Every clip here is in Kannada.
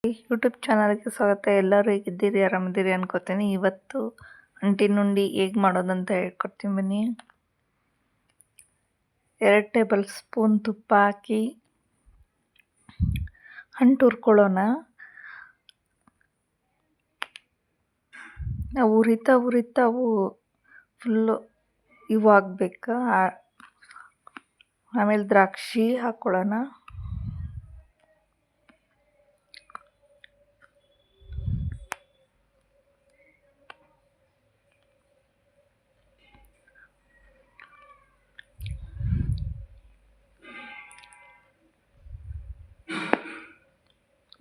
ಯೂಟ್ಯೂಬ್ ಚಾನಲ್ಗೆ ಸ್ವಾಗತ. ಎಲ್ಲರೂ ಹೇಗಿದ್ದೀರಿ? ಆರಾಮಿದ್ದೀರಿ ಅನ್ಕೋತೀನಿ. ಇವತ್ತು ಅಂಟಿನುಂಡಿ ಹೇಗೆ ಮಾಡೋದಂತ ಹೇಳ್ಕೊಡ್ತೀನಿ ಬನ್ನಿ. 2 ಟೇಬಲ್ ಸ್ಪೂನ್ ತುಪ್ಪ ಹಾಕಿ ಅಂಟು ಹುರ್ಕೊಳ್ಳೋಣ. ನಾವು ಉರಿತಾ ಅವು ಫುಲ್ಲು ಇವು ಆಗಬೇಕು. ಆಮೇಲೆ ದ್ರಾಕ್ಷಿ ಹಾಕ್ಕೊಳ್ಳೋಣ.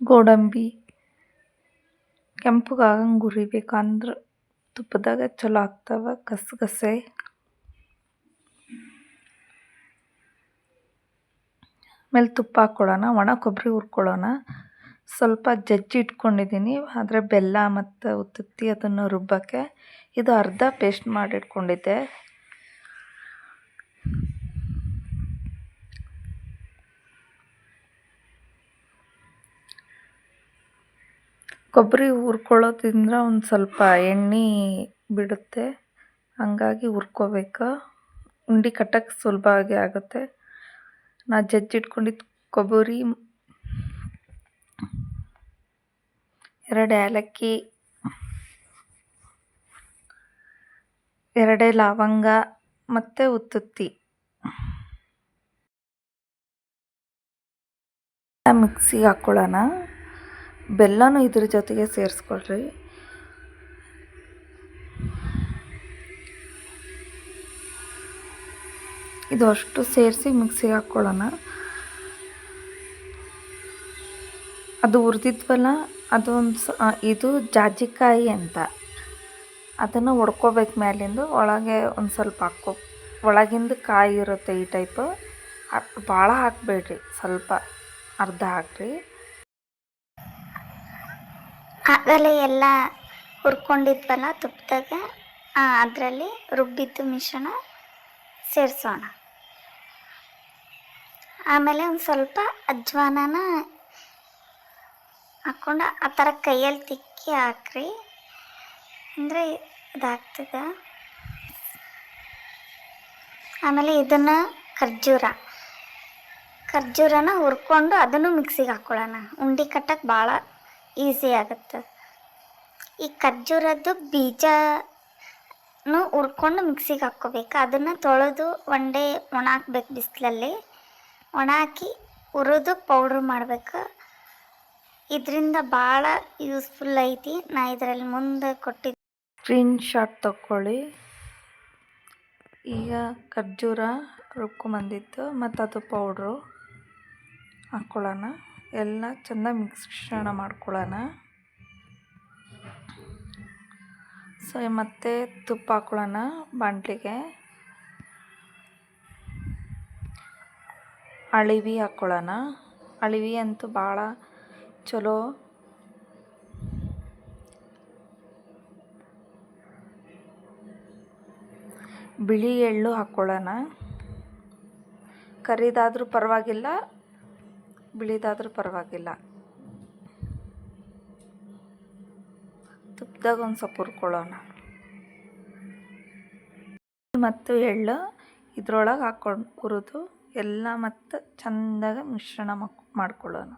ಗೋಡಂಬಿ ಕೆಂಪಗಾಗಂಗೆ ಹುರಿಬೇಕಂದ್ರೆ ತುಪ್ಪದಾಗ ಚಲೋ ಆಗ್ತಾವ. ಗಸಗಸೆ, ಆಮೇಲೆ ತುಪ್ಪ ಹಾಕ್ಕೊಳ್ಳೋಣ. ಒಣ ಕೊಬ್ಬರಿ ಹುರ್ಕೊಳ್ಳೋಣ. ಸ್ವಲ್ಪ ಜಜ್ಜಿ ಇಟ್ಕೊಂಡಿದ್ದೀನಿ, ಆದರೆ ಬೆಲ್ಲ ಮತ್ತು ಉತ್ತುತ್ತಿ ಅದನ್ನು ರುಬ್ಬಕ್ಕೆ. ಇದು ಅರ್ಧ ಪೇಸ್ಟ್ ಮಾಡಿ ಇಟ್ಕೊಂಡಿದ್ದೆ. ಕೊಬ್ಬರಿ ಹುರ್ಕೊಳ್ಳೋದ್ರಿಂದ ಒಂದು ಸ್ವಲ್ಪ ಎಣ್ಣೆ ಬಿಡುತ್ತೆ, ಹಂಗಾಗಿ ಹುರ್ಕೋಬೇಕು. ಉಂಡೆ ಕಟ್ಟಕ್ಕೆ ಸುಲಭವಾಗಿ ಆಗುತ್ತೆ. ನಾ ಜಜ್ಜಿಟ್ಕೊಂಡಿದ್ದು ಕೊಬ್ಬರಿ, 2 ಏಲಕ್ಕಿ, 2 ಲವಂಗ ಮತ್ತು ಉತ್ತುತ್ತಿ ಮಿಕ್ಸಿಗೆ ಹಾಕ್ಕೊಳ್ಳೋಣ. ಬೆಲ್ಲನೂ ಇದ್ರ ಜೊತೆಗೆ ಸೇರಿಸ್ಕೊಳ್ರಿ. ಇದು ಅಷ್ಟು ಸೇರಿಸಿ ಮಿಕ್ಸಿಗೆ ಹಾಕ್ಕೊಳ್ಳೋಣ. ಅದು ಹುರಿದಿದ್ವಲ್ಲ, ಇದು ಜಾಜಿಕಾಯಿ ಅಂತ, ಅದನ್ನು ಹೊಡ್ಕೋಬೇಕು ಮೇಲಿಂದ. ಒಳಗೆ ಒಂದು ಸ್ವಲ್ಪ ಒಳಗಿಂದ ಕಾಯಿ ಇರುತ್ತೆ ಈ ಟೈಪು. ಭಾಳ ಹಾಕಬೇಡ್ರಿ, ಸ್ವಲ್ಪ ಅರ್ಧ ಹಾಕ್ರಿ. ಆಗಲೇ ಎಲ್ಲ ಹುರ್ಕೊಂಡಿದ್ವಲ್ಲ ತುಪ್ಪದಾಗ, ಅದರಲ್ಲಿ ರುಬ್ಬಿದ್ದು ಮಿಶ್ರಣ ಸೇರಿಸೋಣ. ಆಮೇಲೆ ಒಂದು ಸ್ವಲ್ಪ ಅಜ್ವಾನನ ಹಾಕ್ಕೊಂಡು ಆ ಥರ ಕೈಯಲ್ಲಿ ತಿಕ್ಕಿ ಹಾಕ್ರಿ, ಅಂದರೆ ಇದಾಗ್ತದೆ. ಆಮೇಲೆ ಇದನ್ನು ಖರ್ಜೂರನ ಹುರ್ಕೊಂಡು ಅದನ್ನು ಮಿಕ್ಸಿಗೆ ಹಾಕ್ಕೊಳ್ಳೋಣ. ಉಂಡೆ ಕಟ್ಟಕ್ಕೆ ಭಾಳ ಈಸಿ ಆಗುತ್ತೆ. ಈ ಖರ್ಜೂರದ್ದು ಬೀಜನೂ ಹುರ್ಕೊಂಡು ಮಿಕ್ಸಿಗೆ ಹಾಕ್ಕೋಬೇಕು. ಅದನ್ನು ತೊಳೆದು ಒನ್ ಡೇ ಒಣ ಹಾಕ್ಬೇಕು ಬಿಸಿಲಲ್ಲಿ. ಒಣ ಹಾಕಿ ಹುರಿದು ಪೌಡ್ರ್ ಮಾಡಬೇಕು. ಇದರಿಂದ ಭಾಳ ಯೂಸ್ಫುಲ್ ಐತಿ. ನಾ ಇದರಲ್ಲಿ ಮುಂದೆ ಕೊಟ್ಟಿದ್ದೆ. ಸ್ಕ್ರೀನ್ ಶಾಟ್ ತಗೊಳ್ಳಿ. ಈಗ ಖರ್ಜೂರ ರುಬ್ಕೊಂಬಂದಿತ್ತು ಮತ್ತು ಅದು ಪೌಡ್ರು ಹಾಕ್ಕೊಳ್ಳೋಣ. ಎಲ್ಲ ಚೆನ್ನಾಗಿ ಮಿಶ್ರಣ ಮಾಡ್ಕೊಳ್ಳೋಣ. ಮತ್ತು ತುಪ್ಪ ಹಾಕ್ಕೊಳ್ಳೋಣ ಬಾಣಲಿಗೆ. ಅಳಿವಿ ಹಾಕ್ಕೊಳ್ಳೋಣ. ಅಳಿವಿ ಅಂತೂ ಭಾಳ ಚಲೋ. ಬಿಳಿ ಎಳ್ಳು ಹಾಕ್ಕೊಳ್ಳೋಣ. ಕರಿದಾದರೂ ಪರವಾಗಿಲ್ಲ, ಬಿಳಿದಾದರೂ ಪರವಾಗಿಲ್ಲ. ತುಪ್ಪದಾಗ ಒಂದು ಸ್ವಲ್ಪ ಹುರ್ಕೊಳ್ಳೋಣ. ಮತ್ತು ಎಳ್ಳು ಇದ್ರೊಳಗೆ ಹಾಕ್ಕೊಂಡು ಹುರಿದು ಎಲ್ಲ ಮತ್ತು ಚೆಂದಾಗಿ ಮಿಶ್ರಣ ಮಾಡ್ಕೊಳ್ಳೋಣ.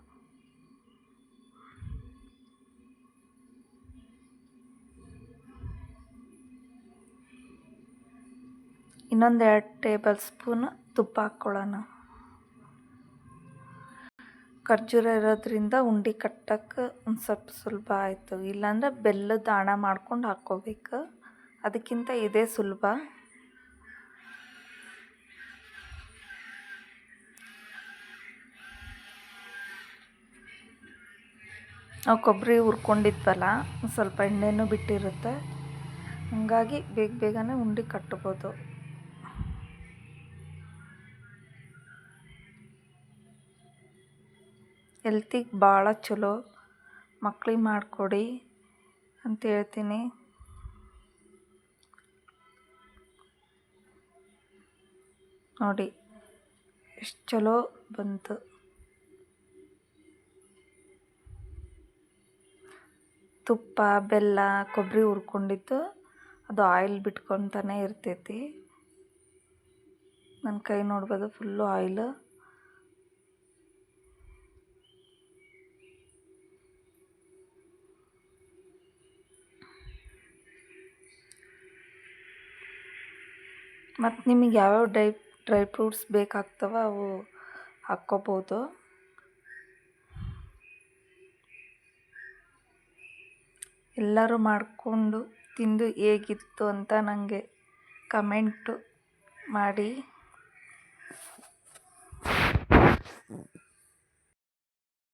ಇನ್ನೊಂದು 2 ಟೇಬಲ್ ಸ್ಪೂನ್ ತುಪ್ಪ ಹಾಕ್ಕೊಳ್ಳೋಣ. ಖರ್ಜೂರ ಇರೋದ್ರಿಂದ ಉಂಡೆ ಕಟ್ಟಕ್ಕೆ ಒಂದು ಸ್ವಲ್ಪ ಸುಲಭ ಆಯಿತು. ಇಲ್ಲಾಂದರೆ ಬೆಲ್ಲದ ದಾಣ ಮಾಡ್ಕೊಂಡು ಹಾಕ್ಕೋಬೇಕು. ಅದಕ್ಕಿಂತ ಇದೇ ಸುಲಭ. ನಾವು ಕೊಬ್ಬರಿ ಹುರ್ಕೊಂಡಿದ್ವಲ್ಲ, ಸ್ವಲ್ಪ ಎಣ್ಣೆನೂ ಬಿಟ್ಟಿರುತ್ತೆ, ಹಾಗಾಗಿ ಬೇಗನೆ ಉಂಡೆ ಕಟ್ಬೋದು. ಹೆಲ್ತಿಗೆ ಭಾಳ ಚಲೋ. ಮಕ್ಳಿಗೆ ಮಾಡಿಕೊಡಿ ಅಂತ ಹೇಳ್ತೀನಿ. ನೋಡಿ ಎಷ್ಟು ಚಲೋ ಬಂತು. ತುಪ್ಪ ಬೆಲ್ಲ ಕೊಬ್ಬರಿ ಹುರ್ಕೊಂಡಿದ್ದು ಅದು ಆಯಿಲ್ ಬಿಟ್ಕೊತಾನೆ ಇರ್ತೈತಿ. ನನ್ನ ಕೈ ನೋಡ್ಬೋದು ಫುಲ್ಲು ಆಯಿಲು. ಮತ್ತು ನಿಮಗೆ ಯಾವ್ಯಾವ ಡ್ರೈ ಫ್ರೂಟ್ಸ್ ಬೇಕಾಗ್ತವ ಅವು ಹಾಕ್ಕೋಬೋದು. ಎಲ್ಲರೂ ಮಾಡಿಕೊಂಡು ತಿಂದು ಹೇಗಿತ್ತು ಅಂತ ನನಗೆ ಕಮೆಂಟು ಮಾಡಿ.